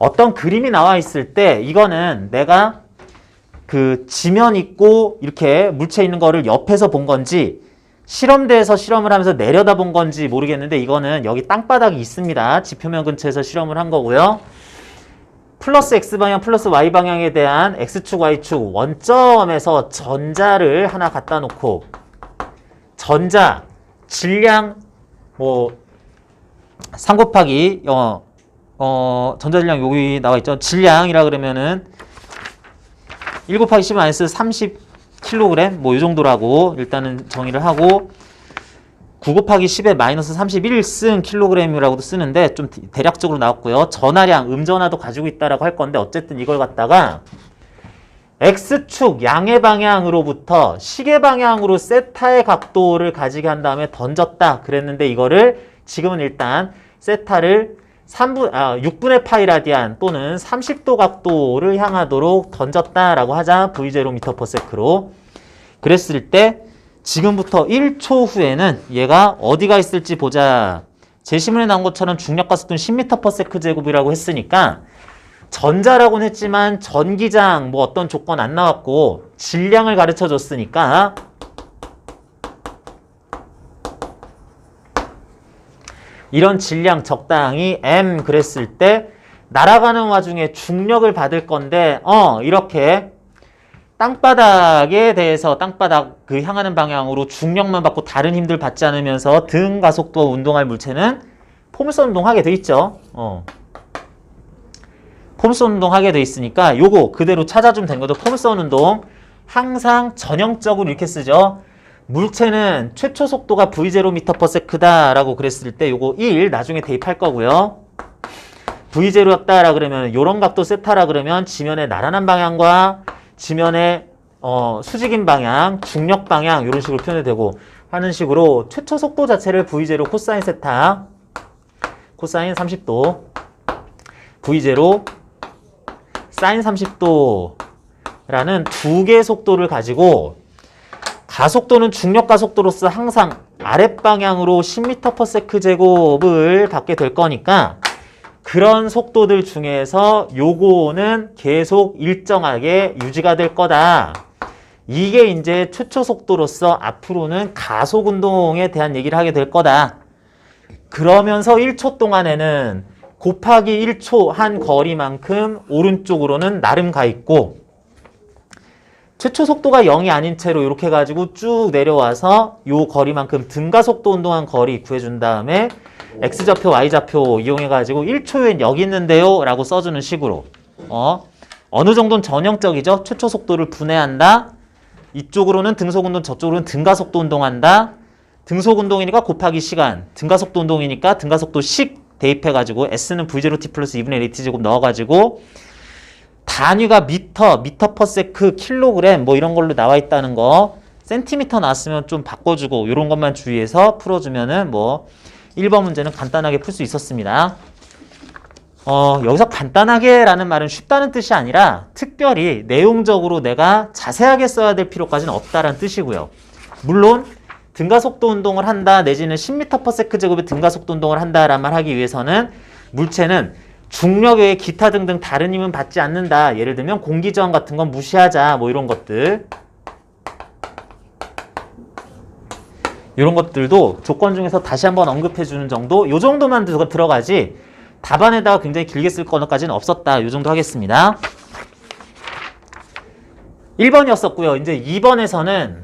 어떤 그림이 나와 있을 때 이거는 내가 그 지면 있고 이렇게 물체 있는 거를 옆에서 본 건지 실험대에서 실험을 하면서 내려다본 건지 모르겠는데 이거는 여기 땅바닥이 있습니다. 지표면 근처에서 실험을 한 거고요. 플러스 X방향 플러스 Y방향에 대한 X축 Y축 원점에서 전자를 하나 갖다 놓고 전자 질량 뭐 3 곱하기 전자질량 여기 나와 있죠. 질량이라 그러면은 1 곱하기 10 마이너스 30kg 뭐 이 정도라고 일단은 정의를 하고 9 곱하기 10에 마이너스 31승 킬로그램이라고도 쓰는데 좀 대략적으로 나왔고요. 전하량, 음전하도 가지고 있다라고 할 건데 어쨌든 이걸 갖다가 X축 양의 방향으로부터 시계 방향으로 세타의 각도를 가지게 한 다음에 던졌다 그랬는데 이거를 지금은 일단 세타를 6분의 파이 라디안 또는 30도 각도를 향하도록 던졌다라고 하자. V0m/s로. 그랬을 때 지금부터 1초 후에는 얘가 어디가 있을지 보자. 제시문에 나온 것처럼 중력가속도는 10m/s제곱이라고 했으니까 전자라고는 했지만 전기장 뭐 어떤 조건 안 나왔고 질량을 가르쳐 줬으니까 이런 질량 적당히 m 그랬을 때 날아가는 와중에 중력을 받을 건데 이렇게 땅바닥에 대해서 땅바닥 그 향하는 방향으로 중력만 받고 다른 힘들 받지 않으면서 등 가속도와 운동할 물체는 포물선 운동하게 돼 있죠. 포물선 운동하게 돼 있으니까 요거 그대로 찾아주면 되는 거죠. 포물선 운동 항상 전형적으로 이렇게 쓰죠. 물체는 최초 속도가 V0m/s다라고 그랬을 때 요거 1 나중에 대입할 거고요. V0였다라 그러면 요런 각도 세타라 그러면 지면의 나란한 방향과 지면의 수직인 방향, 중력 방향 이런 식으로 표현이 되고 하는 식으로 최초 속도 자체를 V0 코사인 세타 코사인 30도 V0 사인 30도라는 두 개의 속도를 가지고 가속도는 중력 가속도로서 항상 아랫방향으로 10m/s제곱을 받게 될 거니까 그런 속도들 중에서 요거는 계속 일정하게 유지가 될 거다. 이게 이제 최초 속도로서 앞으로는 가속 운동에 대한 얘기를 하게 될 거다. 그러면서 1초 동안에는 곱하기 1초 한 거리만큼 오른쪽으로는 나름 가 있고 최초 속도가 0이 아닌 채로 이렇게 해가지고 쭉 내려와서 요 거리만큼 등가속도 운동한 거리 구해준 다음에 X좌표, Y좌표 이용해가지고 1초엔 여기 있는데요 라고 써주는 식으로 어느 정도는 전형적이죠. 최초 속도를 분해한다. 이쪽으로는 등속 운동, 저쪽으로는 등가속도 운동한다. 등속 운동이니까 곱하기 시간, 등가속도 운동이니까 등가속도 식 대입해가지고 S는 V0t 플러스 2분의 AT 제곱 넣어가지고 단위가 미터, 미터/세크, 킬로그램 뭐 이런 걸로 나와 있다는 거 센티미터 나왔으면 좀 바꿔주고 이런 것만 주의해서 풀어주면은 뭐 1번 문제는 간단하게 풀 수 있었습니다. 여기서 간단하게 라는 말은 쉽다는 뜻이 아니라 특별히 내용적으로 내가 자세하게 써야 될 필요까지는 없다라는 뜻이고요. 물론 등가속도 운동을 한다 내지는 10m/s제곱의 등가속도 운동을 한다라는 말 하기 위해서는 물체는 중력 외에 기타 등등 다른 힘은 받지 않는다. 예를 들면 공기저항 같은 건 무시하자. 뭐 이런 것들. 이런 것들도 조건 중에서 다시 한번 언급해 주는 정도. 요 정도만 들어가지 답안에다가 굉장히 길게 쓸 거까지는 없었다. 요 정도 하겠습니다. 1번이었었고요. 이제 2번에서는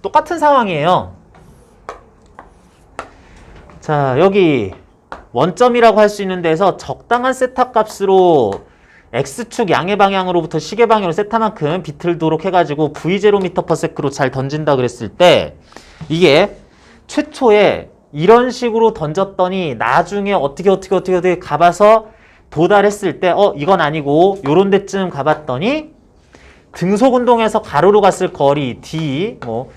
똑같은 상황이에요. 자, 여기 원점이라고 할 수 있는 데서 적당한 세타 값으로 X축 양의 방향으로부터 시계 방향으로 세타만큼 비틀도록 해가지고 V0m/s로 잘 던진다 그랬을 때 이게 최초에 이런 식으로 던졌더니 나중에 어떻게 가봐서 도달했을 때 이건 아니고 요런 데쯤 가봤더니 등속 운동에서 가로로 갔을 거리 D 뭐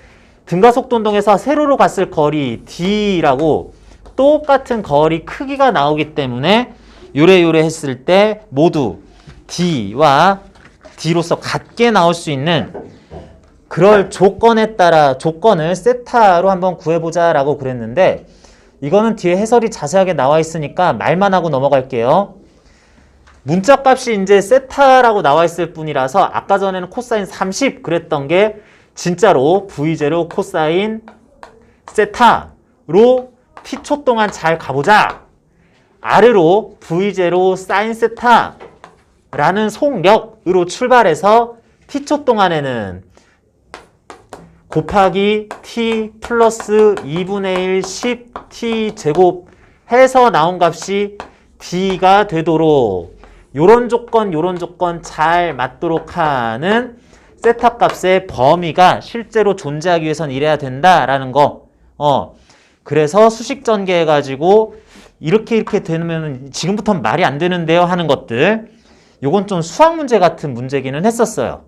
등가속도 운동에서 세로로 갔을 거리 D라고 똑같은 거리 크기가 나오기 때문에 요래 했을 때 모두 D와 D로서 같게 나올 수 있는 그럴 조건에 따라 조건을 세타로 한번 구해보자 라고 그랬는데 이거는 뒤에 해설이 자세하게 나와 있으니까 말만 하고 넘어갈게요. 문자값이 이제 세타라고 나와 있을 뿐이라서 아까 전에는 코사인 30 그랬던 게 진짜로 V0 코사인 세타로 t초 동안 잘 가보자. 아래로 V0 사인 세타라는 속력으로 출발해서 t초 동안에는 곱하기 t 플러스 2분의 1 10t 제곱 해서 나온 값이 d가 되도록 요런 조건 잘 맞도록 하는 세타 값의 범위가 실제로 존재하기 위해선 이래야 된다라는 거. 그래서 수식 전개해가지고 이렇게 되면 지금부터는 말이 안 되는데요 하는 것들. 요건 좀 수학 문제 같은 문제기는 했었어요.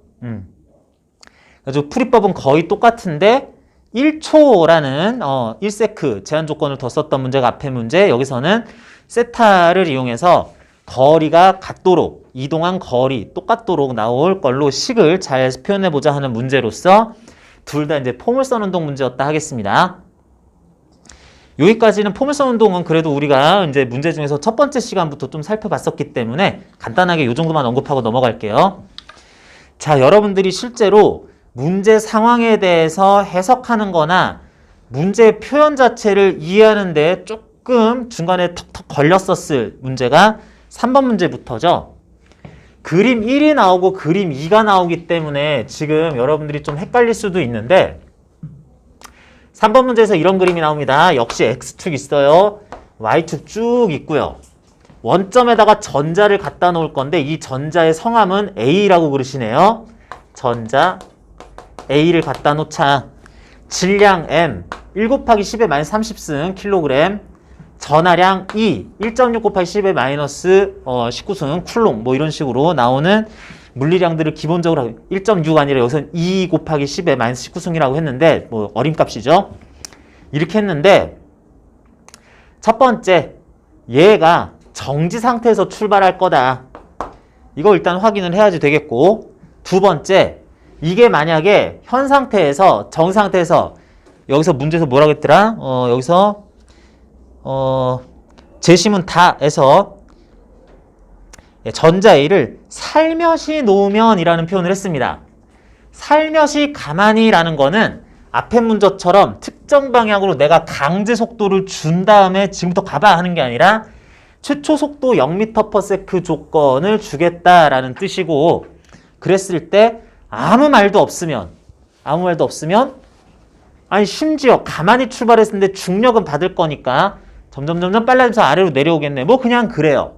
그래서 풀이법은 거의 똑같은데 1초라는 1세크 제한 조건을 더 썼던 문제가 앞에 문제. 여기서는 세타를 이용해서 거리가 같도록 이동한 거리 똑같도록 나올 걸로 식을 잘 표현해보자 하는 문제로서 둘 다 이제 포물선 운동 문제였다 하겠습니다. 여기까지는 포물선 운동은 그래도 우리가 이제 문제 중에서 첫 번째 시간부터 좀 살펴봤었기 때문에 간단하게 이 정도만 언급하고 넘어갈게요. 자, 여러분들이 실제로 문제 상황에 대해서 해석하는 거나 문제 표현 자체를 이해하는 데 조금 중간에 턱턱 걸렸었을 문제가 3번 문제부터죠. 그림 1이 나오고 그림 2가 나오기 때문에 지금 여러분들이 좀 헷갈릴 수도 있는데 3번 문제에서 이런 그림이 나옵니다. 역시 X축 있어요. Y축 쭉 있고요. 원점에다가 전자를 갖다 놓을 건데 이 전자의 성함은 A라고 그러시네요. 전자 A를 갖다 놓자. 질량 M 1 곱하기 10의 마이너스 30승 킬로그램, 전하량 E 1.6 곱하기 10의 마이너스 19승 쿨롱, 뭐 이런 식으로 나오는 물리량들을 기본적으로 1.6 아니라 여기서는 2 곱하기 10의 마이너스 19승이라고 했는데 뭐 어림값이죠. 이렇게 했는데 첫 번째 얘가 정지 상태에서 출발할 거다. 이거 일단 확인을 해야지 되겠고, 두 번째 이게 만약에 현 상태에서 정지 상태에서 여기서 문제에서 뭐라고 했더라? 여기서 제시문 다에서 전자 A를 살며시 놓으면 이라는 표현을 했습니다. 살며시 가만히 라는 거는 앞에 문제처럼 특정 방향으로 내가 강제 속도를 준 다음에 지금부터 가봐 하는 게 아니라 최초 속도 0m/s 조건을 주겠다라는 뜻이고, 그랬을 때 아무 말도 없으면 아니 심지어 가만히 출발했는데 중력은 받을 거니까 점점 빨라지면서 아래로 내려오겠네. 뭐 그냥 그래요.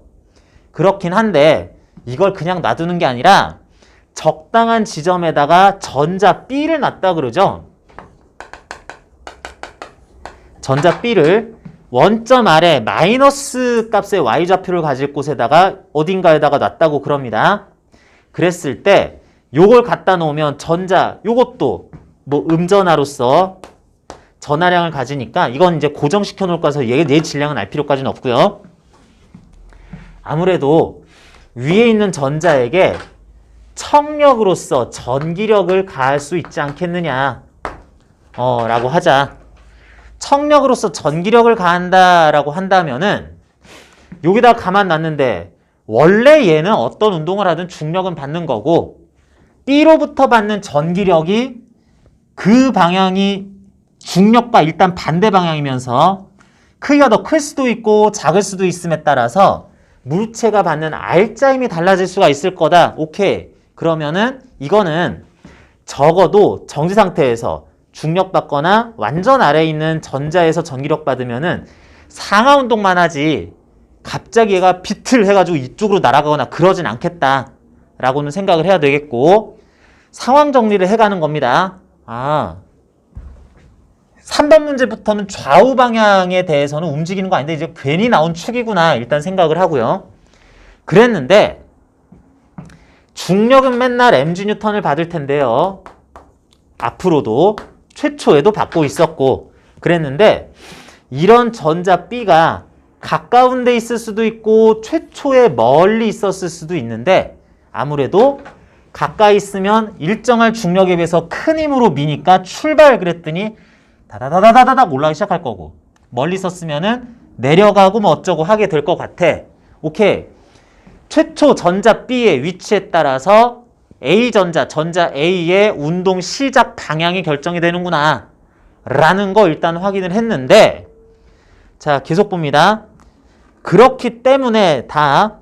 그렇긴 한데 이걸 그냥 놔두는 게 아니라 적당한 지점에다가 전자 B를 놨다 그러죠. 전자 B를 원점 아래 마이너스 값의 y좌표를 가질 곳에다가 어딘가에다가 놨다고 그럽니다. 그랬을 때 요걸 갖다 놓으면 전자 요것도 뭐 음전하로서 전하량을 가지니까 이건 이제 고정시켜 놓을 거라서 얘 질량은 알 필요까지는 없고요. 아무래도 위에 있는 전자에게 청력으로서 전기력을 가할 수 있지 않겠느냐 라고 하자. 청력으로서 전기력을 가한다라고 한다면은 여기다 가만 놨는데 원래 얘는 어떤 운동을 하든 중력은 받는 거고 B로부터 받는 전기력이 그 방향이 중력과 일단 반대 방향이면서 크기가 더 클 수도 있고 작을 수도 있음에 따라서 물체가 받는 R자임이 달라질 수가 있을 거다. 오케이. 그러면은 이거는 적어도 정지 상태에서 중력 받거나 완전 아래에 있는 전자에서 전기력 받으면은 상하 운동만 하지 갑자기 얘가 비틀 해가지고 이쪽으로 날아가거나 그러진 않겠다라고는 생각을 해야 되겠고, 상황 정리를 해가는 겁니다. 3번 문제부터는 좌우 방향에 대해서는 움직이는 거 아닌데 이제 괜히 나온 축이구나 일단 생각을 하고요. 그랬는데 중력은 맨날 mg 뉴턴을 받을 텐데요. 앞으로도 최초에도 받고 있었고 그랬는데 이런 전자 B가 가까운 데 있을 수도 있고 최초에 멀리 있었을 수도 있는데 아무래도 가까이 있으면 일정한 중력에 비해서 큰 힘으로 미니까 출발 그랬더니 다다다다다닥 올라가기 시작할 거고, 멀리 있었으면은 내려가고 뭐 어쩌고 하게 될 것 같아. 오케이. 최초 전자 B의 위치에 따라서 A전자, 전자 A의 운동 시작 방향이 결정이 되는구나 라는 거 일단 확인을 했는데, 자 계속 봅니다. 그렇기 때문에 다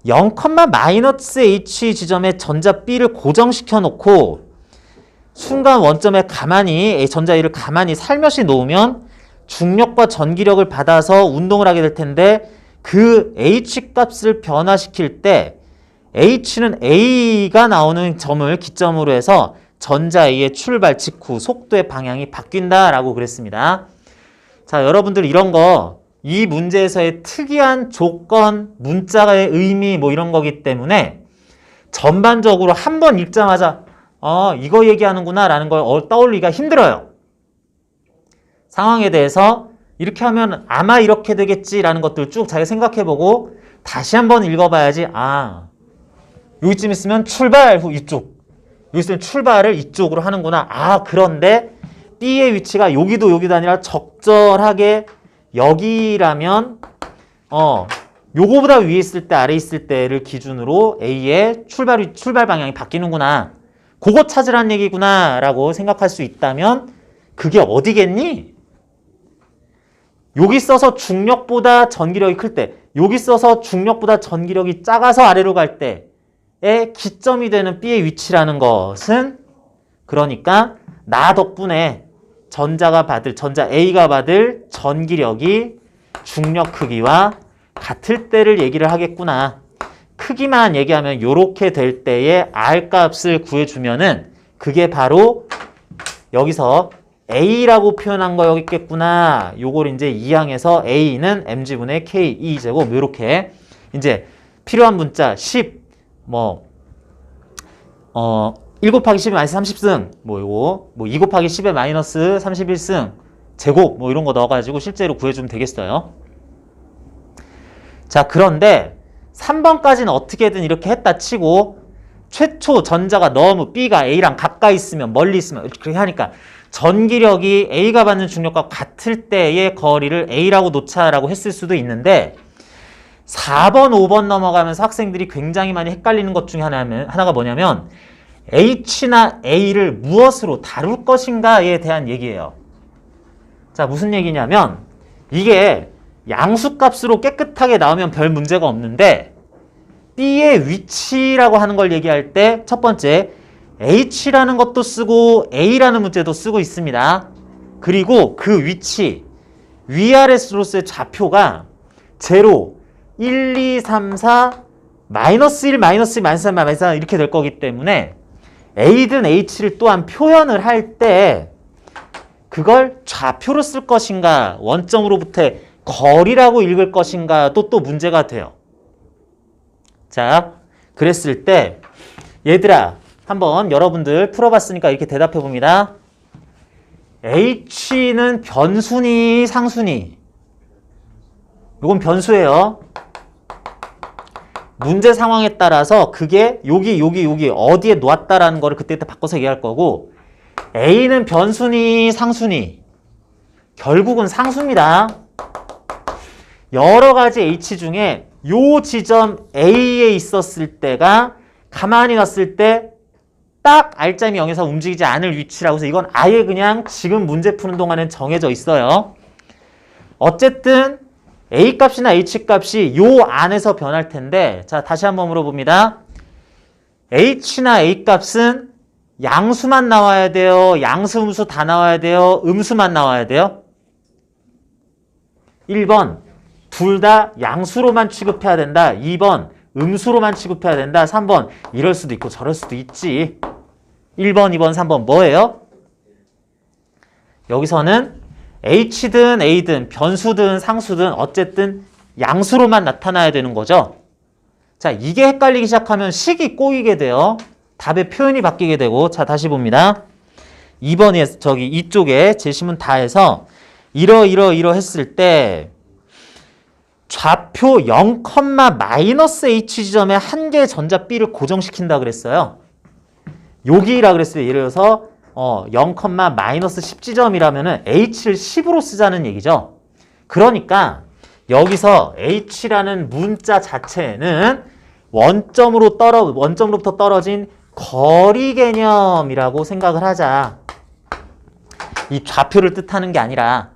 0,-H 지점에 전자 B를 고정시켜 놓고 순간 원점에 가만히 전자 A를 가만히 살며시 놓으면 중력과 전기력을 받아서 운동을 하게 될 텐데, 그 H 값을 변화시킬 때 H는 A가 나오는 점을 기점으로 해서 전자 A의 출발 직후 속도의 방향이 바뀐다라고 그랬습니다. 자, 여러분들 이런 거 이 문제에서의 특이한 조건, 문자의 의미 뭐 이런 거기 때문에 전반적으로 한 번 읽자마자 이거 얘기하는구나 라는 걸 떠올리기가 힘들어요. 상황에 대해서 이렇게 하면 아마 이렇게 되겠지라는 것들 쭉 자기가 생각해보고 다시 한번 읽어봐야지. 여기쯤 있으면 출발 후 이쪽, 여기 있으면 출발을 이쪽으로 하는구나. 그런데 B의 위치가 여기도 아니라 적절하게 여기라면 요거보다 위에 있을 때 아래 있을 때를 기준으로 A의 출발 방향이 바뀌는구나. 그거 찾으란 얘기구나 라고 생각할 수 있다면 그게 어디겠니? 여기 써서 중력보다 전기력이 클 때, 여기 써서 중력보다 전기력이 작아서 아래로 갈 때의 기점이 되는 B의 위치라는 것은, 그러니까 나 덕분에 전자 A가 받을 전기력이 중력 크기와 같을 때를 얘기를 하겠구나. 크기만 얘기하면 이렇게 될 때의 R 값을 구해주면은 그게 바로 여기서 A라고 표현한 거였겠구나. 요걸 이제 2항에서 A는 mg분의 K 2제곱 요렇게 이제 필요한 문자 10 1 곱하기 10의 마이너스 30승 요거 2 곱하기 10의 마이너스 31승 제곱 이런 거 넣어가지고 실제로 구해주면 되겠어요. 자, 그런데 3번까지는 어떻게든 이렇게 했다 치고 최초 전자가 너무 B가 A랑 가까이 있으면 멀리 있으면 그렇게 하니까 전기력이 A가 받는 중력과 같을 때의 거리를 A라고 놓자라고 했을 수도 있는데, 4번, 5번 넘어가면서 학생들이 굉장히 많이 헷갈리는 것 중에 하나가 뭐냐면 H나 A를 무엇으로 다룰 것인가에 대한 얘기예요. 자, 무슨 얘기냐면 이게 양수값으로 깨끗하게 나오면 별 문제가 없는데 B의 위치라고 하는 걸 얘기할 때 첫 번째 H라는 것도 쓰고 A라는 문제도 쓰고 있습니다. 그리고 그 위치 위아래로서의 좌표가 0, 1, 2, 3, 4, 마이너스 1, 마이너스 2, 마이너스 3, 마이너스 4 이렇게 될 거기 때문에 A든 H를 또한 표현을 할 때 그걸 좌표로 쓸 것인가 원점으로부터의 거리라고 읽을 것인가 또 문제가 돼요. 자, 그랬을 때 얘들아 한번 여러분들 풀어봤으니까 이렇게 대답해 봅니다. H는 변수니 상수니? 이건 변수예요. 문제 상황에 따라서 그게 여기 어디에 놓았다라는 거를 그때 바꿔서 얘기할 거고, A는 변수니 상수니? 결국은 상수입니다. 여러 가지 H 중에 요 지점 A에 있었을 때가 가만히 놨을 때 딱 R점이 0에서 움직이지 않을 위치라고 해서 이건 아예 그냥 지금 문제 푸는 동안엔 정해져 있어요. 어쨌든 A 값이나 H 값이 요 안에서 변할 텐데, 자 다시 한번 물어봅니다. H나 A 값은 양수만 나와야 돼요? 양수, 음수 다 나와야 돼요? 음수만 나와야 돼요? 1번 둘 다 양수로만 취급해야 된다. 2번 음수로만 취급해야 된다. 3번 이럴 수도 있고 저럴 수도 있지. 1번, 2번, 3번 뭐예요? 여기서는 H든 A든 변수든 상수든 어쨌든 양수로만 나타나야 되는 거죠. 자, 이게 헷갈리기 시작하면 식이 꼬이게 돼요. 답의 표현이 바뀌게 되고. 자, 다시 봅니다. 2번에 이쪽에 제시문 다 해서 이러 했을 때 좌표 0,-H 지점에 한 개의 전자 B를 고정시킨다 그랬어요. 여기라 그랬어요. 예를 들어서 0,-10 지점이라면은 H를 10으로 쓰자는 얘기죠. 그러니까 여기서 h라는 문자 자체는 원점으로부터 떨어진 거리 개념이라고 생각을 하자. 이 좌표를 뜻하는 게 아니라.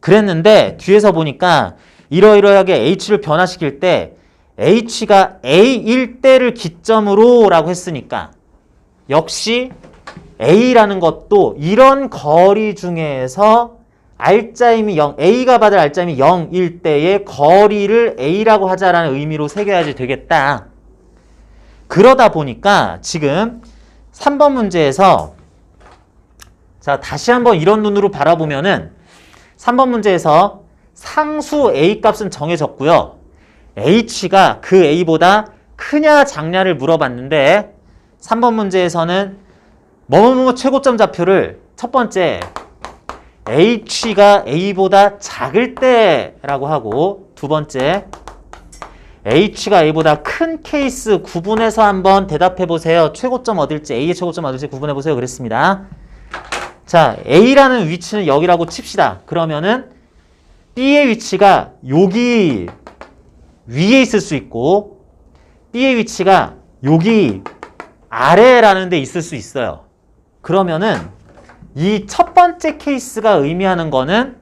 그랬는데 뒤에서 보니까 이러이러하게 h를 변화시킬 때 h가 a일 때를 기점으로 라고 했으니까 역시 a라는 것도 이런 거리 중에서 알짜임이 0, a가 받을 알짜임이 0일 때의 거리를 a라고 하자라는 의미로 새겨야지 되겠다. 그러다 보니까 지금 3번 문제에서 자 다시 한번 이런 눈으로 바라보면은 3번 문제에서 상수 a 값은 정해졌고요. h가 그 a보다 크냐 작냐를 물어봤는데 3번 문제에서는 뭐뭐뭐 최고점 좌표를 첫 번째 h가 a보다 작을 때라고 하고 두 번째 h가 a보다 큰 케이스 구분해서 한번 대답해 보세요. 최고점 어딜지 a의 최고점 어딜지 구분해 보세요. 그랬습니다. 자 a라는 위치는 여기라고 칩시다. 그러면은 b의 위치가 여기 위에 있을 수 있고 b의 위치가 여기 아래라는 데 있을 수 있어요. 그러면은 이 첫 번째 케이스가 의미하는 거는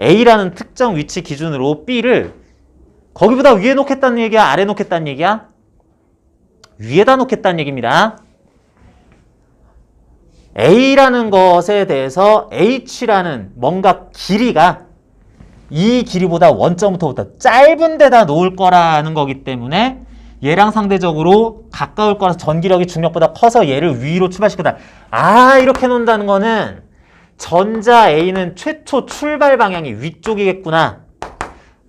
a라는 특정 위치 기준으로 b를 거기보다 위에 놓겠다는 얘기야? 아래 놓겠다는 얘기야? 위에다 놓겠다는 얘기입니다. a라는 것에 대해서 h라는 뭔가 길이가 이 길이보다 원점부터 짧은 데다 놓을 거라는 거기 때문에 얘랑 상대적으로 가까울 거라서 전기력이 중력보다 커서 얘를 위로 출발시킬 거다. 아 이렇게 놓는다는 거는 전자 A는 최초 출발 방향이 위쪽이겠구나.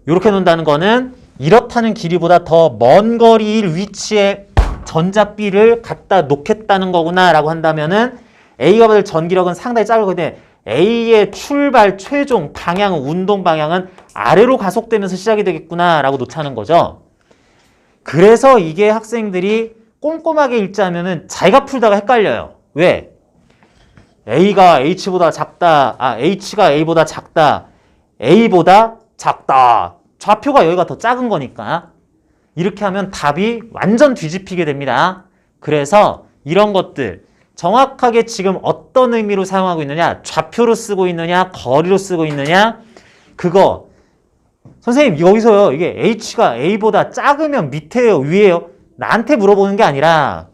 이렇게 놓는다는 거는 이렇다는 길이보다 더 먼 거리일 위치에 전자 B를 갖다 놓겠다는 거구나 라고 한다면은 A가 받을 전기력은 상당히 작을 거기 때문에 A의 출발 최종 방향은 운동 방향은 아래로 가속되면서 시작이 되겠구나 라고 놓자는 거죠. 그래서 이게 학생들이 꼼꼼하게 읽지 않으면 자기가 풀다가 헷갈려요. 왜? A가 H보다 작다. H가 A보다 작다. A보다 작다. 좌표가 여기가 더 작은 거니까. 이렇게 하면 답이 완전 뒤집히게 됩니다. 그래서 이런 것들 정확하게 지금 어떤 의미로 사용하고 있느냐, 좌표로 쓰고 있느냐, 거리로 쓰고 있느냐, 그거 선생님 여기서요 이게 h가 a보다 작으면 밑에요 위에요 나한테 물어보는 게 아니라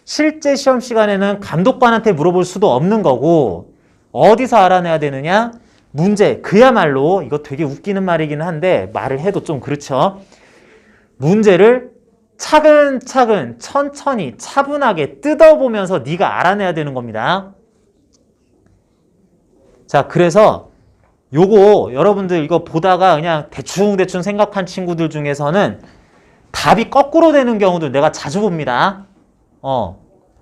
실제 시험 시간에는 감독관한테 물어볼 수도 없는 거고 어디서 알아내야 되느냐, 문제 그야말로 이거 되게 웃기는 말이긴 한데 말을 해도 좀 그렇죠. 문제를 차근차근 천천히 차분하게 뜯어보면서 네가 알아내야 되는 겁니다. 자 그래서 요거 여러분들 이거 보다가 그냥 대충 생각한 친구들 중에서는 답이 거꾸로 되는 경우도 내가 자주 봅니다.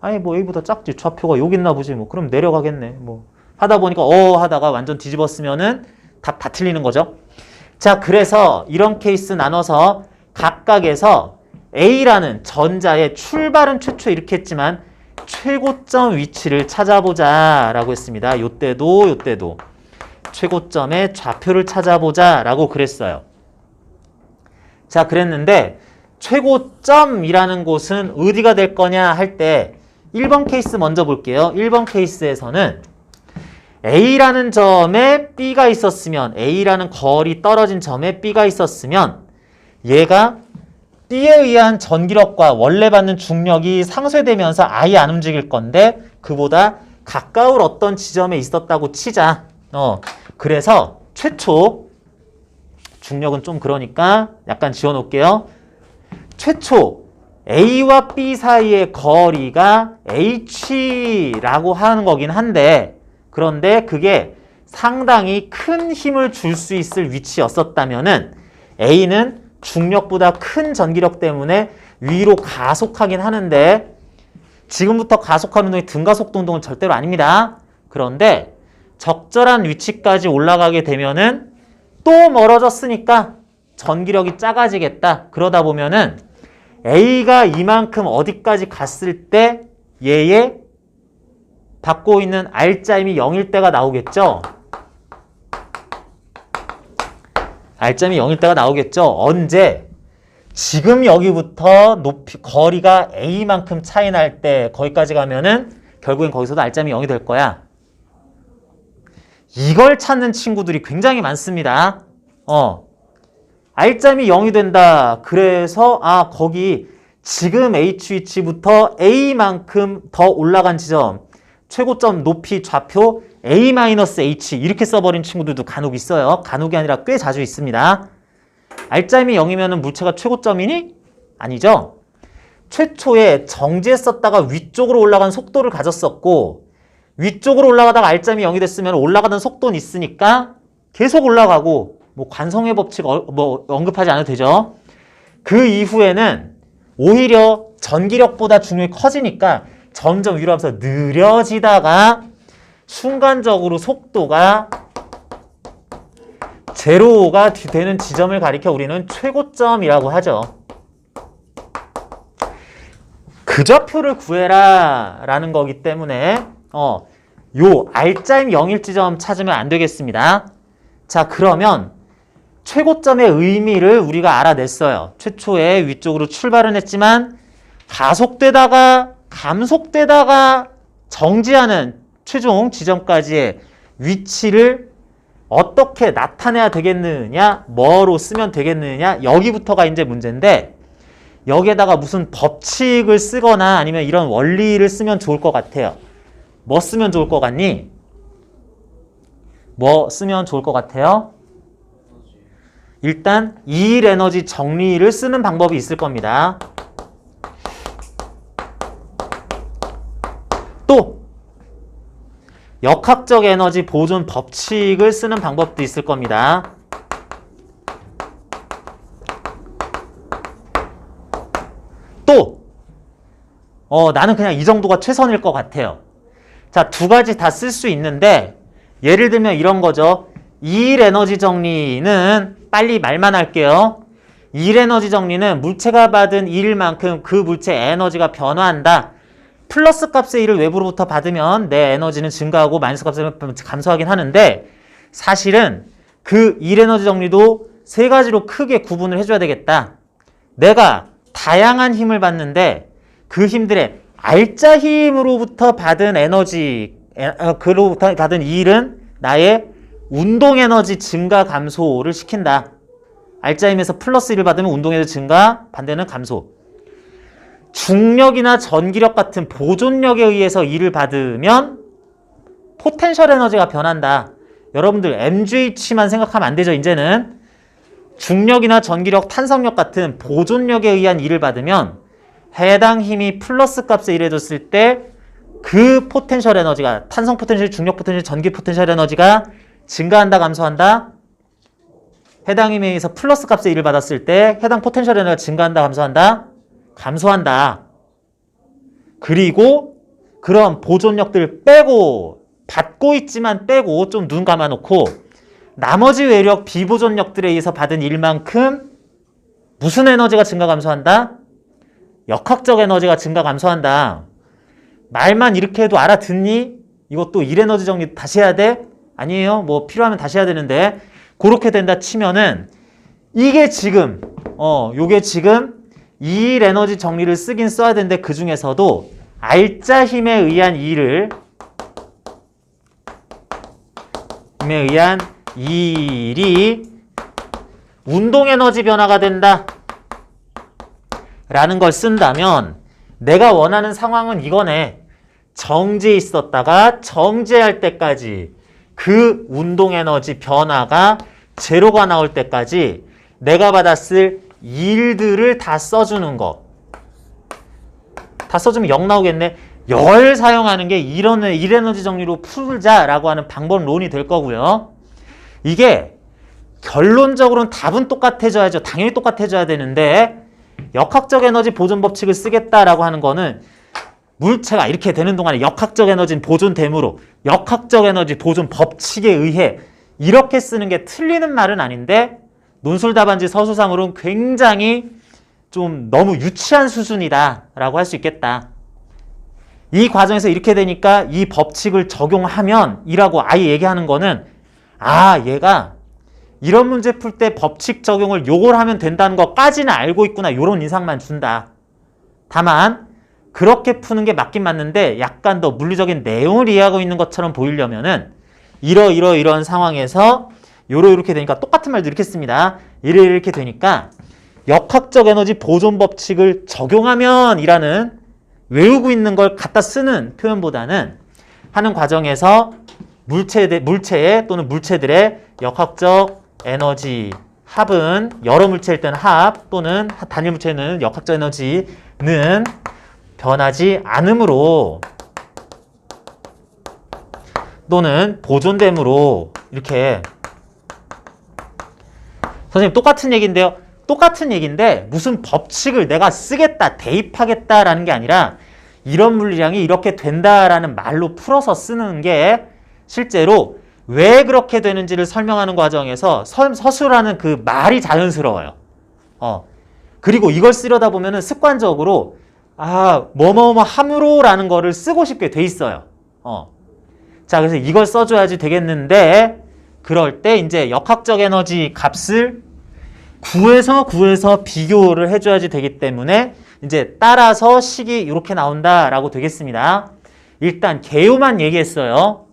아니 뭐 A보다 작지 좌표가 여기 있나 보지 뭐 그럼 내려가겠네 뭐 하다 보니까 하다가 완전 뒤집었으면은 답 다 틀리는 거죠. 자 그래서 이런 케이스 나눠서 각각에서 A라는 전자의 출발은 최초 이렇게 했지만 최고점 위치를 찾아보자 라고 했습니다. 요때도 최고점의 좌표를 찾아보자 라고 그랬어요. 자 그랬는데 최고점이라는 곳은 어디가 될 거냐 할 때 1번 케이스 먼저 볼게요. 1번 케이스에서는 A라는 점에 B가 있었으면 A라는 거리 떨어진 점에 B가 있었으면 얘가 B에 의한 전기력과 원래 받는 중력이 상쇄되면서 아예 안 움직일 건데 그보다 가까울 어떤 지점에 있었다고 치자. 그래서 최초 중력은 좀 그러니까 약간 지워놓을게요. 최초 A와 B 사이의 거리가 H라고 하는 거긴 한데 그런데 그게 상당히 큰 힘을 줄 수 있을 위치였었다면은 A는 중력보다 큰 전기력 때문에 위로 가속하긴 하는데 지금부터 가속하는 운동이 등가속도 운동은 절대로 아닙니다. 그런데 적절한 위치까지 올라가게 되면은 또 멀어졌으니까 전기력이 작아지겠다. 그러다 보면은 A가 이만큼 어디까지 갔을 때 얘의 받고 있는 R자임이 0일 때가 나오겠죠. R점이 0일 때가 나오겠죠. 언제? 지금 여기부터 높이 거리가 A만큼 차이 날 때 거기까지 가면은 결국엔 거기서도 R점이 0이 될 거야. 이걸 찾는 친구들이 굉장히 많습니다. R점이 0이 된다. 그래서 거기 지금 H 위치부터 A만큼 더 올라간 지점 최고점 높이 좌표 A-H 이렇게 써버린 친구들도 간혹 있어요. 간혹이 아니라 꽤 자주 있습니다. R점이 0이면 물체가 최고점이니? 아니죠. 최초에 정지했었다가 위쪽으로 올라간 속도를 가졌었고 위쪽으로 올라가다가 R점이 0이 됐으면 올라가던 속도는 있으니까 계속 올라가고 뭐 관성의 법칙 언급하지 않아도 되죠. 그 이후에는 오히려 전기력보다 중력이 커지니까 점점 위로 하면서 느려지다가 순간적으로 속도가 제로가 되는 지점을 가리켜 우리는 최고점이라고 하죠. 그 좌표를 구해라 라는 거기 때문에 요 R자임 0일 지점 찾으면 안 되겠습니다. 자, 그러면 최고점의 의미를 우리가 알아냈어요. 최초에 위쪽으로 출발은 했지만 가속되다가 감속되다가 정지하는 최종 지점까지의 위치를 어떻게 나타내야 되겠느냐, 뭐로 쓰면 되겠느냐, 여기부터가 이제 문제인데 여기에다가 무슨 법칙을 쓰거나 아니면 이런 원리를 쓰면 좋을 것 같아요. 뭐 쓰면 좋을 것 같니? 뭐 쓰면 좋을 것 같아요? 일단 이일 에너지 정리를 쓰는 방법이 있을 겁니다. 또 역학적 에너지 보존 법칙을 쓰는 방법도 있을 겁니다. 또 나는 그냥 이 정도가 최선일 것 같아요. 자, 두 가지 다 쓸 수 있는데 예를 들면 이런 거죠. 이일 에너지 정리는 빨리 말만 할게요. 이일 에너지 정리는 물체가 받은 일만큼 그 물체의 에너지가 변화한다. 플러스 값의 1을 외부로부터 받으면 내 에너지는 증가하고 마이너스 값을 감소하긴 하는데 사실은 그 일 에너지 정리도 세 가지로 크게 구분을 해줘야 되겠다. 내가 다양한 힘을 받는데 그 힘들의 R자 힘으로부터 받은 에너지, 그로부터 받은 일은 나의 운동 에너지 증가 감소를 시킨다. R자 힘에서 플러스 1을 받으면 운동 에너지 증가, 반대는 감소. 중력이나 전기력 같은 보존력에 의해서 일을 받으면 포텐셜 에너지가 변한다. 여러분들 MGH만 생각하면 안 되죠. 이제는 중력이나 전기력, 탄성력 같은 보존력에 의한 일을 받으면 해당 힘이 플러스 값에 일해줬을 때 그 포텐셜 에너지가 탄성 포텐셜, 중력 포텐셜, 전기 포텐셜 에너지가 증가한다, 감소한다? 해당 힘에 의해서 플러스 값에 일을 받았을 때 해당 포텐셜 에너지가 증가한다, 감소한다? 감소한다. 그리고 그런 보존력들 빼고 받고 있지만 빼고 좀 눈 감아놓고 나머지 외력 비보존력들에 의해서 받은 일만큼 무슨 에너지가 증가 감소한다? 역학적 에너지가 증가 감소한다. 말만 이렇게 해도 알아듣니? 이것도 일 에너지 정리 다시 해야 돼? 아니에요. 뭐 필요하면 다시 해야 되는데 그렇게 된다 치면은 이게 지금 요게 지금 이일 에너지 정리를 쓰긴 써야 되는데 그 중에서도 R자 힘에 의한 일을 힘에 의한 일이 운동 에너지 변화가 된다 라는 걸 쓴다면 내가 원하는 상황은 이거네. 정지에 있었다가 정지할 때까지 그 운동 에너지 변화가 제로가 나올 때까지 내가 받았을 일들을 다 써주는 거. 다 써주면 0 나오겠네. 열 사용하는 게 이런 일 에너지 정리로 풀자라고 하는 방법론이 될 거고요. 이게 결론적으로는 답은 똑같아져야죠. 당연히 똑같아져야 되는데 역학적 에너지 보존 법칙을 쓰겠다라고 하는 거는 물체가 이렇게 되는 동안에 역학적 에너지는 보존됨으로 역학적 에너지 보존 법칙에 의해 이렇게 쓰는 게 틀리는 말은 아닌데 논술답안지 서술상으로는 굉장히 좀 너무 유치한 수준이다 라고 할 수 있겠다. 이 과정에서 이렇게 되니까 이 법칙을 적용하면 이라고 아예 얘기하는 거는 얘가 이런 문제 풀 때 법칙 적용을 요걸 하면 된다는 것까지는 알고 있구나. 요런 인상만 준다. 다만 그렇게 푸는 게 맞긴 맞는데 약간 더 물리적인 내용을 이해하고 있는 것처럼 보이려면은 이런 상황에서 이렇게 되니까 똑같은 말도 이렇게 씁니다. 이렇게 되니까 역학적 에너지 보존 법칙을 적용하면 이라는 외우고 있는 걸 갖다 쓰는 표현보다는 하는 과정에서 물체의 또는 물체들의 역학적 에너지 합은 여러 물체일 때는 합 또는 단일 물체는 역학적 에너지는 변하지 않으므로 또는 보존됨으로 이렇게 선생님 똑같은 얘기인데요. 똑같은 얘기인데 무슨 법칙을 내가 쓰겠다, 대입하겠다라는 게 아니라 이런 물리량이 이렇게 된다라는 말로 풀어서 쓰는 게 실제로 왜 그렇게 되는지를 설명하는 과정에서 서술하는 그 말이 자연스러워요. 그리고 이걸 쓰려다 보면은 습관적으로 뭐뭐뭐 함으로라는 거를 쓰고 싶게 돼 있어요. 자, 그래서 이걸 써줘야지 되겠는데 그럴 때 이제 역학적 에너지 값을 구해서 비교를 해줘야지 되기 때문에 이제 따라서 식이 이렇게 나온다라고 되겠습니다. 일단 개요만 얘기했어요.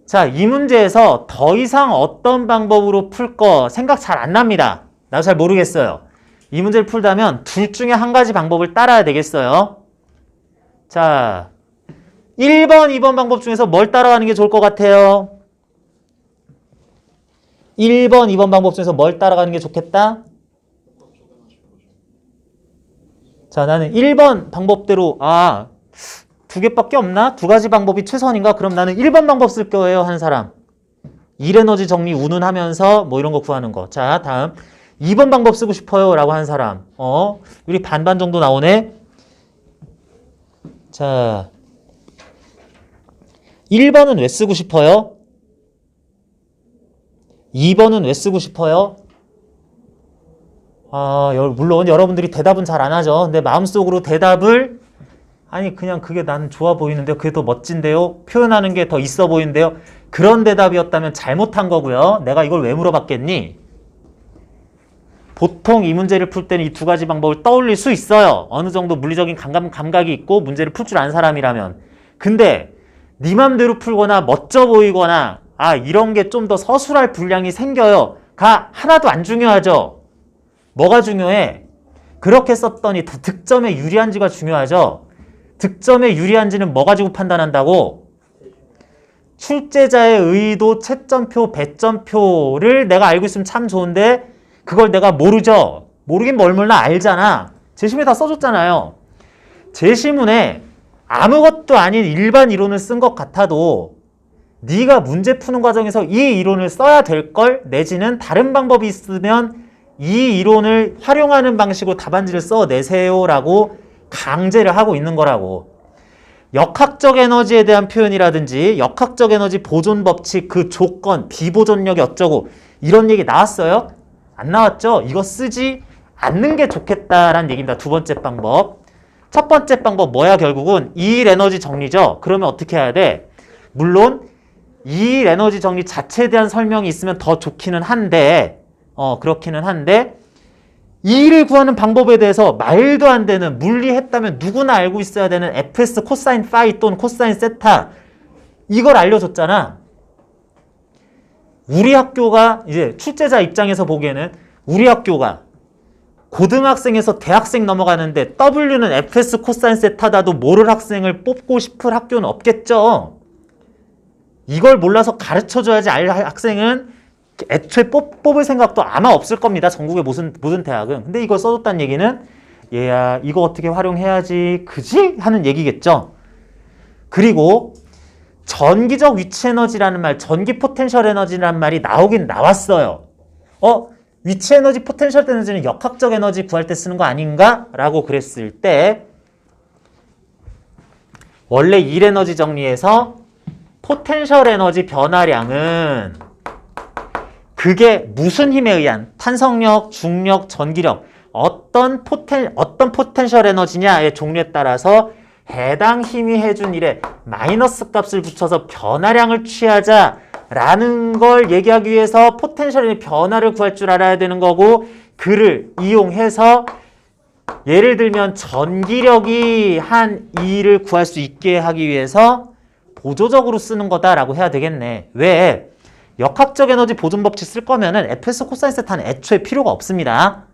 자, 이 문제에서 더 이상 어떤 방법으로 풀 거 생각 잘 안 납니다. 나도 잘 모르겠어요. 이 문제를 풀다면 둘 중에 한 가지 방법을 따라야 되겠어요. 자, 1번, 2번 방법 중에서 뭘 따라가는 게 좋을 것 같아요? 1번, 2번 방법 중에서 뭘 따라가는 게 좋겠다? 자, 나는 1번 방법대로 두 개밖에 없나? 두 가지 방법이 최선인가? 그럼 나는 1번 방법 쓸 거예요 하는 사람. 1에너지 정리 운운하면서 뭐 이런 거 구하는 거. 자, 다음 2번 방법 쓰고 싶어요 라고 하는 사람. 우리 반반 정도 나오네. 자, 1번은 왜 쓰고 싶어요? 2번은 왜 쓰고 싶어요? 물론 여러분들이 대답은 잘 안 하죠. 근데 마음속으로 대답을 그냥 그게 나는 좋아 보이는데요. 그게 더 멋진데요. 표현하는 게 더 있어 보이는데요. 그런 대답이었다면 잘못한 거고요. 내가 이걸 왜 물어봤겠니? 보통 이 문제를 풀 때는 이 두 가지 방법을 떠올릴 수 있어요. 어느 정도 물리적인 감각이 있고 문제를 풀 줄 아는 사람이라면. 근데 네 맘대로 풀거나 멋져 보이거나 이런 게 좀 더 서술할 분량이 생겨요. 가 하나도 안 중요하죠. 뭐가 중요해? 그렇게 썼더니 득점에 유리한지가 중요하죠. 득점에 유리한지는 뭐 가지고 판단한다고? 출제자의 의도, 채점표, 배점표를 내가 알고 있으면 참 좋은데 그걸 내가 모르죠. 모르긴 뭘 몰라 알잖아. 제시문에 다 써줬잖아요. 제시문에 아무것도 아닌 일반 이론을 쓴 것 같아도 네가 문제 푸는 과정에서 이 이론을 써야 될 걸 내지는 다른 방법이 있으면 이 이론을 활용하는 방식으로 답안지를 써내세요라고 강제를 하고 있는 거라고. 역학적 에너지에 대한 표현이라든지 역학적 에너지 보존 법칙 그 조건, 비보존력이 어쩌고 이런 얘기 나왔어요? 안 나왔죠? 이거 쓰지 않는 게 좋겠다라는 얘기입니다. 두 번째 방법. 첫 번째 방법 뭐야? 결국은 이일 에너지 정리죠. 그러면 어떻게 해야 돼? 물론 이일 에너지 정리 자체에 대한 설명이 있으면 더 좋기는 한데 그렇기는 한데 이일을 구하는 방법에 대해서 말도 안 되는 물리했다면 누구나 알고 있어야 되는 fs 코사인 파이 또는 코사인 세타 이걸 알려줬잖아. 우리 학교가 이제 출제자 입장에서 보기에는 우리 학교가 고등학생에서 대학생 넘어가는데 W는 fs 코사인 세타다도 모를 학생을 뽑고 싶을 학교는 없겠죠. 이걸 몰라서 가르쳐줘야지 알 학생은 애초에 뽑을 생각도 아마 없을 겁니다. 전국의 모든 대학은. 근데 이걸 써줬다는 얘기는 얘야 이거 어떻게 활용해야지 그지? 하는 얘기겠죠. 그리고 전기적 위치 에너지라는 말, 전기 포텐셜 에너지라는 말이 나오긴 나왔어요. 위치 에너지, 포텐셜 에너지는 역학적 에너지 구할 때 쓰는 거 아닌가? 라고 그랬을 때 원래 일 에너지 정리에서 포텐셜 에너지 변화량은 그게 무슨 힘에 의한 탄성력, 중력, 전기력 어떤 포텐셜 에너지냐의 종류에 따라서 해당 힘이 해준 일에 마이너스 값을 붙여서 변화량을 취하자 라는 걸 얘기하기 위해서 포텐셜의 변화를 구할 줄 알아야 되는 거고, 그를 이용해서 예를 들면 전기력이 한 2를 구할 수 있게 하기 위해서 보조적으로 쓰는 거다라고 해야 되겠네. 왜? 역학적 에너지 보존 법칙 쓸 거면은 fs 코사인 세타는 애초에 필요가 없습니다.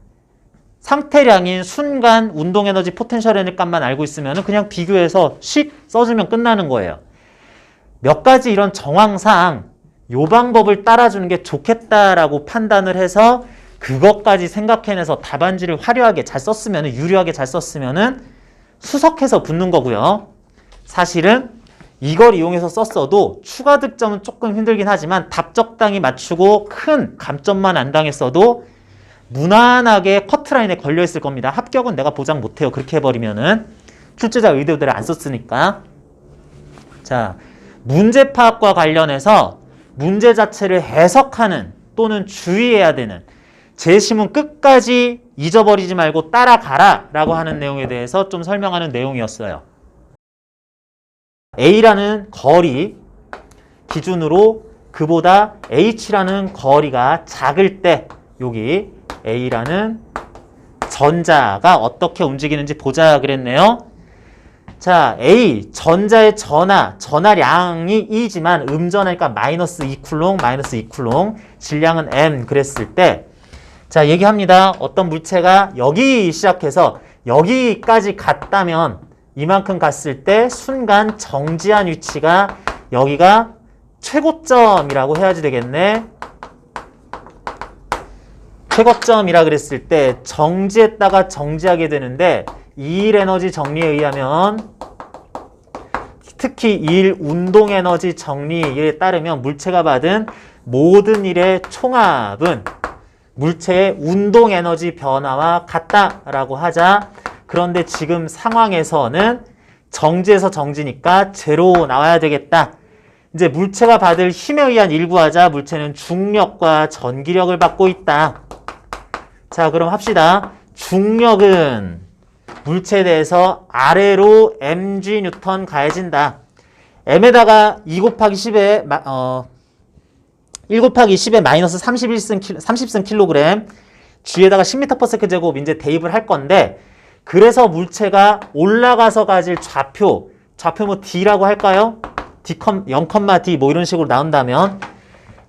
상태량인 순간 운동 에너지 포텐셜 에너지 값만 알고 있으면 그냥 비교해서 씩 써주면 끝나는 거예요. 몇 가지 이런 정황상 요 방법을 따라주는 게 좋겠다라고 판단을 해서 그것까지 생각해내서 답안지를 화려하게 잘 썼으면, 유려하게 잘 썼으면 수석해서 붙는 거고요. 사실은 이걸 이용해서 썼어도 추가 득점은 조금 힘들긴 하지만 답 적당히 맞추고 큰 감점만 안 당했어도 무난하게 커트라인에 걸려있을 겁니다. 합격은 내가 보장 못해요. 그렇게 해버리면은. 출제자 의도대로 안 썼으니까. 자, 문제 파악과 관련해서 문제 자체를 해석하는 또는 주의해야 되는 제시문 끝까지 잊어버리지 말고 따라가라 라고 하는 내용에 대해서 좀 설명하는 내용이었어요. A라는 거리 기준으로 그보다 H라는 거리가 작을 때 여기 A라는 전자가 어떻게 움직이는지 보자 그랬네요. 자, A 전자의 전하량이 E지만 음전하니까 마이너스 2쿨롱 질량은 M 그랬을 때, 자, 얘기합니다. 어떤 물체가 여기 시작해서 여기까지 갔다면 이만큼 갔을 때 순간 정지한 위치가 여기가 최고점이라고 해야지 되겠네. 최고점이라 그랬을 때 정지했다가 정지하게 되는데, 이일 에너지 정리에 의하면, 특히 이일 운동 에너지 정리에 따르면 물체가 받은 모든 일의 총합은 물체의 운동 에너지 변화와 같다라고 하자. 그런데 지금 상황에서는 정지에서 정지니까 제로 나와야 되겠다. 이제 물체가 받을 힘에 의한 일구하자. 물체는 중력과 전기력을 받고 있다. 자, 그럼 합시다. 중력은 물체에 대해서 아래로 mg 뉴턴 가해진다. m에다가 2 곱하기 10에 1 곱하기 10에 마이너스 30승 킬로그램, g에다가 10m/s 제곱 이제 대입을 할 건데, 그래서 물체가 올라가서 가질 좌표 뭐 D라고 할까요? D, 0,D 뭐 이런 식으로 나온다면,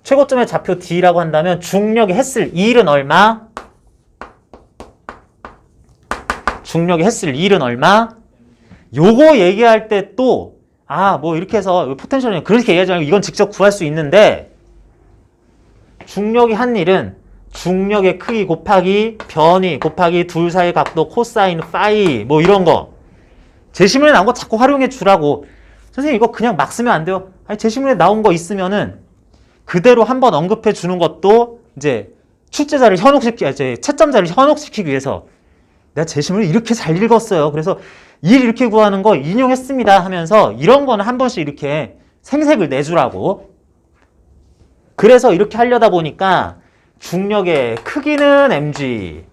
최고점의 좌표 D라고 한다면 중력이 했을 일은 얼마? 중력이 했을 일은 얼마? 요거 얘기할 때 또, 뭐 이렇게 해서 포텐셜이 그렇게 얘기하지 말고 이건 직접 구할 수 있는데, 중력이 한 일은 중력의 크기 곱하기 변위 곱하기 둘 사이의 각도 코사인 파이 뭐 이런 거. 제시문에 나온 거 자꾸 활용해 주라고. 선생님 이거 그냥 막 쓰면 안 돼요. 아니, 제시문에 나온 거 있으면은 그대로 한번 언급해 주는 것도 이제 출제자를 채점자를 현혹시키기 위해서, 내가 제시문을 이렇게 잘 읽었어요. 그래서 이렇게 구하는 거 인용했습니다 하면서 이런 거는 한 번씩 이렇게 생색을 내주라고. 그래서 이렇게 하려다 보니까 중력의 크기는 mg,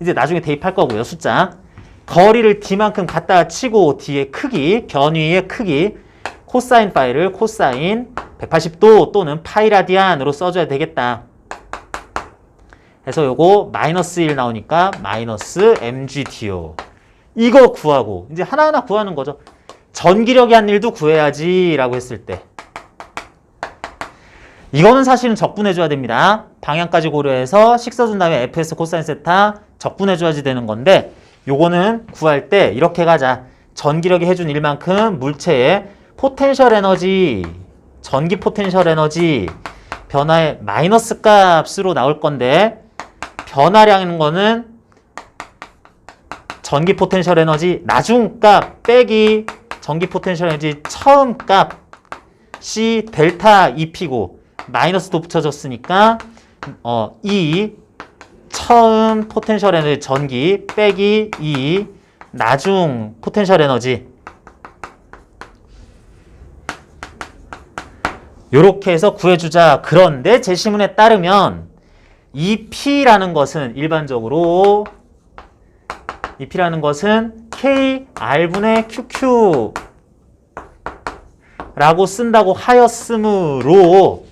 이제 나중에 대입할 거고요. 숫자. 거리를 d만큼 갖다가 치고 d의 크기, 변위의 크기, 코사인 파이를 코사인 180도 또는 파이 라디안으로 써줘야 되겠다. 그래서 요거 마이너스 1 나오니까 마이너스 mgdo. 이거 구하고 이제 하나하나 구하는 거죠. 전기력이 한 일도 구해야지 라고 했을 때, 이거는 사실은 적분해줘야 됩니다. 방향까지 고려해서 식 써준 다음에 fs 코사인 세타 적분해줘야지 되는 건데, 요거는 구할 때 이렇게 가자. 전기력이 해준 일만큼 물체의 포텐셜 에너지, 전기 포텐셜 에너지 변화의 마이너스 값으로 나올 건데, 변화량인 거는 전기 포텐셜 에너지 나중 값 빼기 전기 포텐셜 에너지 처음 값이 델타 EP고, 마이너스도 붙여줬으니까 E 처음 포텐셜 에너지 전기 빼기 E 나중 포텐셜 에너지, 요렇게 해서 구해주자. 그런데 제시문에 따르면 EP라는 것은 일반적으로 EP라는 것은 KR분의 QQ 라고 쓴다고 하였으므로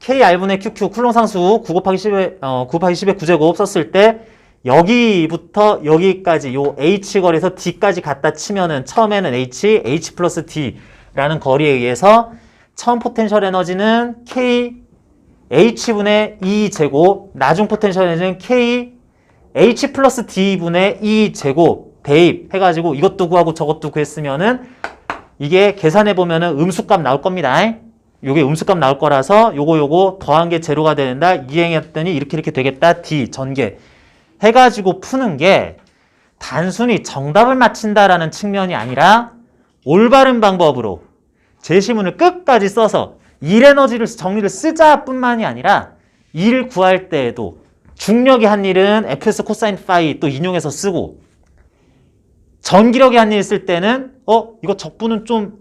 KR분의 QQ 쿨롱상수 9 곱하기 10의 9제곱 썼을 때 여기부터 여기까지 요 H 거리에서 D까지 갖다 치면은 처음에는 H 플러스 D라는 거리에 의해서 처음 포텐셜 에너지는 K H분의 E제곱, 나중 포텐셜 에너지는 K H 플러스 D분의 E제곱 대입해가지고 이것도 구하고 저것도 구했으면은 이게 계산해보면은 음수값 나올 겁니다. 요게 음수값 나올 거라서 요거 더한 게 제로가 된다. 이행했더니 이렇게 되겠다. D 전개 해가지고 푸는 게 단순히 정답을 맞힌다라는 측면이 아니라 올바른 방법으로 제시문을 끝까지 써서 일 에너지를 정리를 쓰자 뿐만이 아니라 일 구할 때에도 중력이 한 일은 fs 코사인 파이 또 인용해서 쓰고 전기력이 한 일 쓸 때는 이거 적분은 좀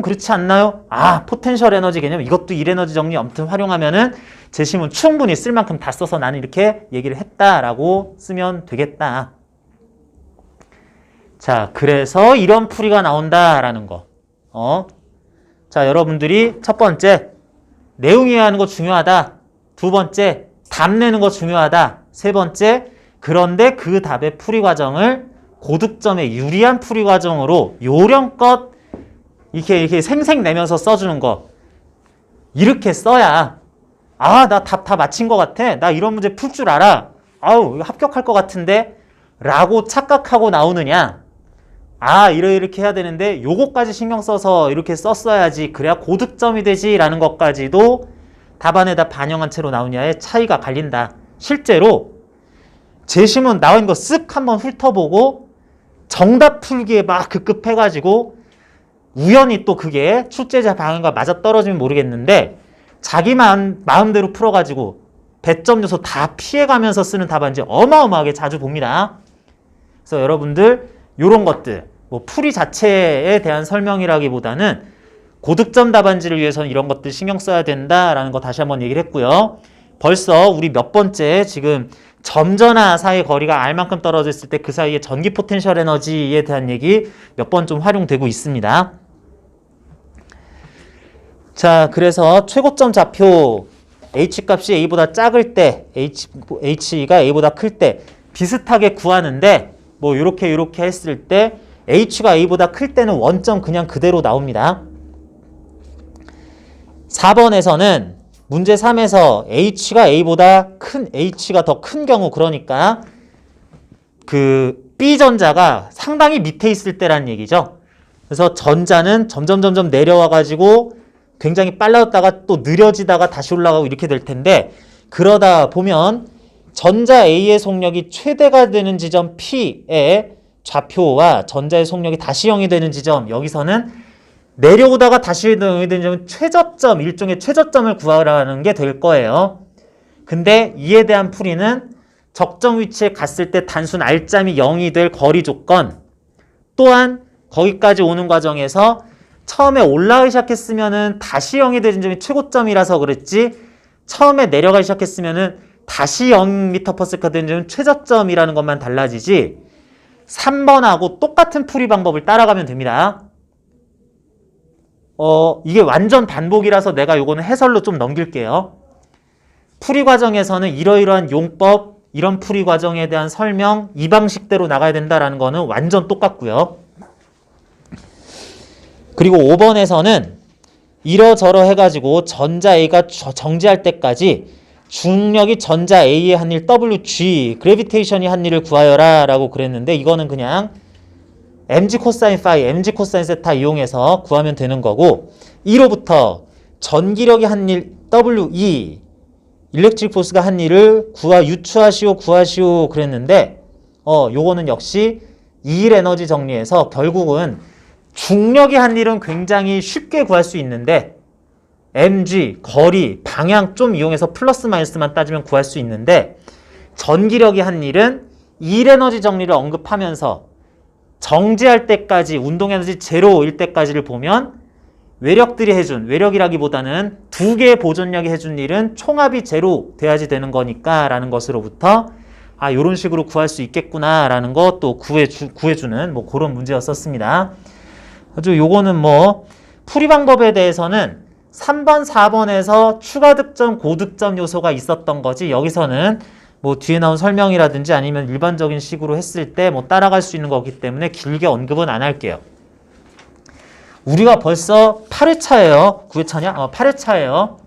그렇지 않나요? 포텐셜 에너지 개념 이것도 일 에너지 정리 아무튼 활용하면은 제시문 충분히 쓸 만큼 다 써서 나는 이렇게 얘기를 했다라고 쓰면 되겠다. 자, 그래서 이런 풀이가 나온다라는 거. 자, 여러분들이 첫 번째 내용 이해하는 거 중요하다. 두 번째 답 내는 거 중요하다. 세 번째 그런데 그 답의 풀이 과정을 고득점에 유리한 풀이 과정으로 요령껏 이렇게 생생 내면서 써주는 거. 이렇게 써야 나 답 다 맞힌 것 같아. 나 이런 문제 풀 줄 알아. 이거 합격할 것 같은데 라고 착각하고 나오느냐. 이렇게 해야 되는데 요거까지 신경 써서 이렇게 썼어야지 그래야 고득점이 되지 라는 것까지도 답안에다 반영한 채로 나오냐의 차이가 갈린다. 실제로 제시문 나온 거 쓱 한번 훑어보고 정답 풀기에 막 급급해가지고 우연히 또 그게 출제자 방향과 맞아떨어지면 모르겠는데 자기 마음대로 풀어가지고 배점 요소 다 피해가면서 쓰는 답안지 어마어마하게 자주 봅니다. 그래서 여러분들 요런 것들 뭐 풀이 자체에 대한 설명이라기보다는 고득점 답안지를 위해서는 이런 것들 신경 써야 된다라는 거 다시 한번 얘기를 했고요. 벌써 우리 몇 번째 지금 점전화 사이 거리가 R만큼 떨어져 있을 때 그 사이에 전기 포텐셜 에너지에 대한 얘기 몇 번 좀 활용되고 있습니다. 자, 그래서 최고점 좌표 H값이 A보다 작을 때 H가 A보다 클 때 비슷하게 구하는데 뭐 요렇게 했을 때 H가 A보다 클 때는 원점 그냥 그대로 나옵니다. 4번에서는 문제 3에서 H가 A보다 H가 더 큰 경우 그러니까 그 B전자가 상당히 밑에 있을 때란 얘기죠. 그래서 전자는 점점 내려와 가지고 굉장히 빨라졌다가 또 느려지다가 다시 올라가고 이렇게 될 텐데 그러다 보면 전자 A의 속력이 최대가 되는 지점 P의 좌표와 전자의 속력이 다시 0이 되는 지점 여기서는 내려오다가 다시 0이 되는 지점은 최저점, 일종의 최저점을 구하라는 게 될 거예요. 근데 이에 대한 풀이는 적정 위치에 갔을 때 단순 R점이 0이 될 거리 조건 또한 거기까지 오는 과정에서 처음에 올라가기 시작했으면은 다시 0이 되는 점이 최고점이라서 그랬지 처음에 내려가기 시작했으면은 다시 0m/s 되는 점은 최저점이라는 것만 달라지지 3번하고 똑같은 풀이 방법을 따라가면 됩니다. 이게 완전 반복이라서 내가 요거는 해설로 좀 넘길게요. 풀이 과정에서는 이러이러한 용법, 이런 풀이 과정에 대한 설명, 이 방식대로 나가야 된다라는 거는 완전 똑같고요. 그리고 5번에서는 이러저러 해가지고 전자 A가 정지할 때까지 중력이 전자 A의 한 일 WG, 그래비테이션이 한 일을 구하여라 라고 그랬는데 이거는 그냥 mg 코사인 파이, mg 코사인 세타 이용해서 구하면 되는 거고 1호부터 전기력이 한 일 WE, 일렉트릭 포스가 한 일을 유추하시오, 구하시오 그랬는데 요거는 역시 이일 에너지 정리해서 결국은 중력이 한 일은 굉장히 쉽게 구할 수 있는데 mg, 거리, 방향 좀 이용해서 플러스 마이너스만 따지면 구할 수 있는데 전기력이 한 일은 이일 에너지 정리를 언급하면서 정지할 때까지 운동에너지 제로일 때까지를 보면 외력들이 해준, 외력이라기보다는 두 개의 보존력이 해준 일은 총합이 제로 돼야지 되는 거니까 라는 것으로부터 요런 식으로 구할 수 있겠구나 라는 거 또 구해주는 뭐 그런 문제였었습니다. 아주 요거는 뭐 풀이 방법에 대해서는 3번, 4번에서 추가 득점, 고득점 요소가 있었던 거지. 여기서는 뭐 뒤에 나온 설명이라든지 아니면 일반적인 식으로 했을 때 뭐 따라갈 수 있는 거기 때문에 길게 언급은 안 할게요. 우리가 벌써 8회차예요. 9회차냐? 8회차예요.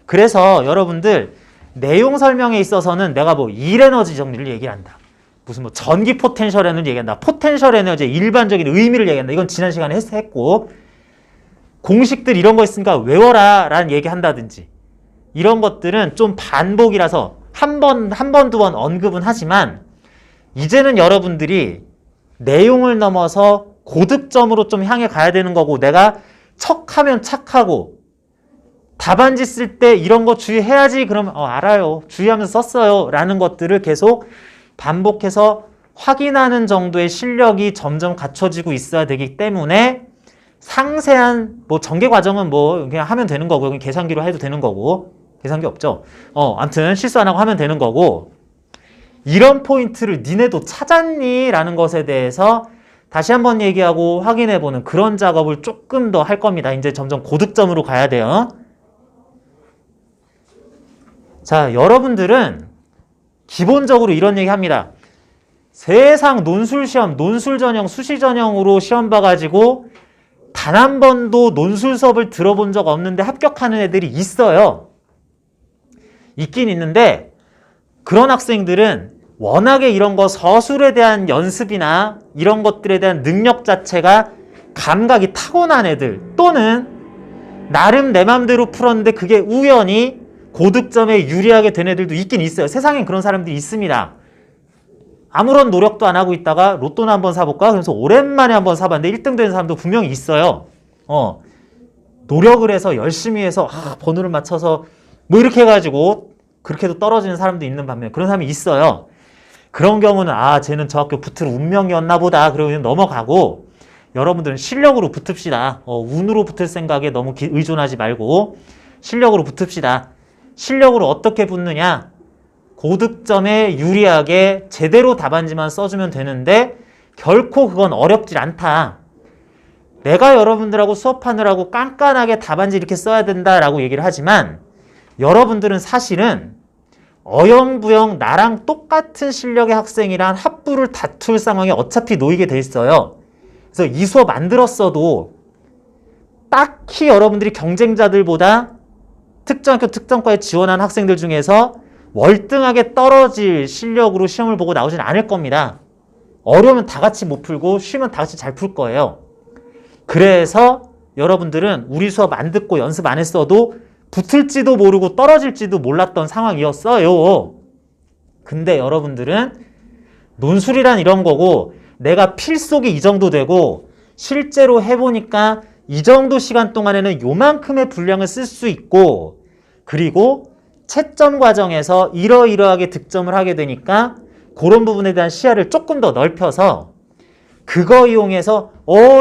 그래서 여러분들 내용 설명에 있어서는 내가 뭐 일에너지 정리를 얘기한다. 무슨 뭐 전기 포텐셜 에너지 얘기한다. 포텐셜 에너지의 일반적인 의미를 얘기한다. 이건 지난 시간에 했고 공식들 이런 거 있으니까 외워라 라는 얘기 한다든지 이런 것들은 좀 반복이라서 한 번, 두 번 언급은 하지만 이제는 여러분들이 내용을 넘어서 고득점으로 좀 향해 가야 되는 거고 내가 척하면 착하고 답안지 쓸 때 이런 거 주의해야지 그러면 알아요. 주의하면서 썼어요. 라는 것들을 계속 반복해서 확인하는 정도의 실력이 점점 갖춰지고 있어야 되기 때문에 상세한 뭐 전개 과정은 뭐 그냥 하면 되는 거고 그냥 계산기로 해도 되는 거고 계산기 없죠. 아무튼 실수 안 하고 하면 되는 거고 이런 포인트를 니네도 찾았니? 라는 것에 대해서 다시 한번 얘기하고 확인해보는 그런 작업을 조금 더 할 겁니다. 이제 점점 고득점으로 가야 돼요. 자, 여러분들은 기본적으로 이런 얘기 합니다. 세상 논술 시험, 논술 전형, 수시 전형으로 시험 봐가지고 단 한 번도 논술 수업을 들어본 적 없는데 합격하는 애들이 있어요. 있긴 있는데 그런 학생들은 워낙에 이런 거 서술에 대한 연습이나 이런 것들에 대한 능력 자체가 감각이 타고난 애들 또는 나름 내 맘대로 풀었는데 그게 우연히 고득점에 유리하게 된 애들도 있긴 있어요. 세상엔 그런 사람들이 있습니다. 아무런 노력도 안 하고 있다가 로또나 한번 사볼까? 그래서 오랜만에 한번 사봤는데 1등 되는 사람도 분명히 있어요. 노력을 해서 열심히 해서 번호를 맞춰서 뭐 이렇게 해가지고 그렇게도 떨어지는 사람도 있는 반면 그런 사람이 있어요. 그런 경우는 쟤는 저 학교 붙을 운명이었나 보다 그러고 그냥 넘어가고 여러분들은 실력으로 붙읍시다. 운으로 붙을 생각에 너무 의존하지 말고 실력으로 붙읍시다. 실력으로 어떻게 붙느냐? 고득점에 유리하게 제대로 답안지만 써주면 되는데 결코 그건 어렵질 않다. 내가 여러분들하고 수업하느라고 깐깐하게 답안지 이렇게 써야 된다라고 얘기를 하지만 여러분들은 사실은 어영부영 나랑 똑같은 실력의 학생이랑 합부를 다툴 상황에 어차피 놓이게 돼 있어요. 그래서 이 수업 안 들었어도 딱히 여러분들이 경쟁자들보다 특정학교 특정과에 지원한 학생들 중에서 월등하게 떨어질 실력으로 시험을 보고 나오진 않을 겁니다. 어려우면 다 같이 못 풀고 쉬면 다 같이 잘 풀 거예요. 그래서 여러분들은 우리 수업 안 듣고 연습 안 했어도 붙을지도 모르고 떨어질지도 몰랐던 상황이었어요. 근데 여러분들은 논술이란 이런 거고 내가 필속이 이 정도 되고 실제로 해보니까 이 정도 시간 동안에는 요만큼의 분량을 쓸 수 있고 그리고 채점 과정에서 이러이러하게 득점을 하게 되니까 그런 부분에 대한 시야를 조금 더 넓혀서 그거 이용해서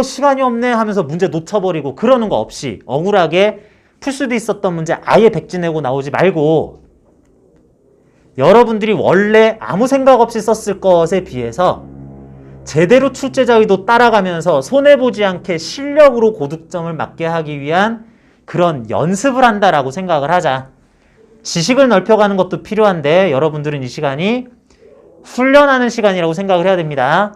시간이 없네 하면서 문제 놓쳐버리고 그러는 거 없이 억울하게 풀 수도 있었던 문제 아예 백지 내고 나오지 말고 여러분들이 원래 아무 생각 없이 썼을 것에 비해서 제대로 출제자 의도 따라가면서 손해보지 않게 실력으로 고득점을 맞게 하기 위한 그런 연습을 한다라고 생각을 하자. 지식을 넓혀가는 것도 필요한데 여러분들은 이 시간이 훈련하는 시간이라고 생각을 해야 됩니다.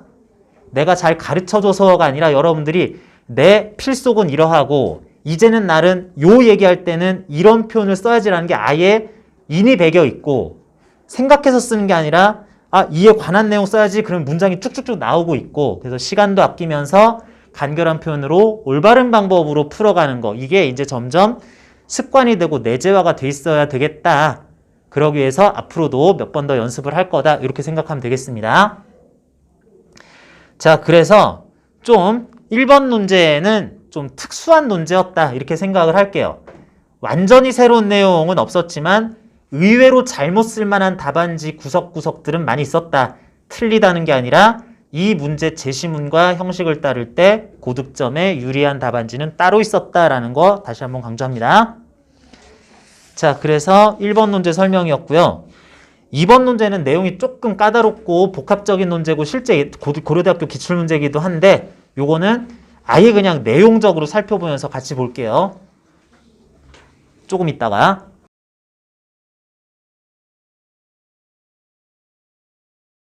내가 잘 가르쳐줘서가 아니라 여러분들이 내 필속은 이러하고 이제는 나는 요 얘기할 때는 이런 표현을 써야지라는 게 아예 인이 배겨 있고 생각해서 쓰는 게 아니라 이에 관한 내용 써야지 그러면 문장이 쭉쭉쭉 나오고 있고 그래서 시간도 아끼면서 간결한 표현으로 올바른 방법으로 풀어가는 거 이게 이제 점점 습관이 되고 내재화가 돼 있어야 되겠다. 그러기 위해서 앞으로도 몇 번 더 연습을 할 거다. 이렇게 생각하면 되겠습니다. 자, 그래서 좀 1번 논제는 좀 특수한 논제였다. 이렇게 생각을 할게요. 완전히 새로운 내용은 없었지만 의외로 잘못 쓸만한 답안지 구석구석들은 많이 있었다. 틀리다는 게 아니라 이 문제 제시문과 형식을 따를 때 고득점에 유리한 답안지는 따로 있었다라는 거 다시 한번 강조합니다. 자, 그래서 1번 논제 설명이었고요. 2번 논제는 내용이 조금 까다롭고 복합적인 논제고 실제 고려대학교 기출문제이기도 한데 요거는 아예 그냥 내용적으로 살펴보면서 같이 볼게요. 조금 있다가.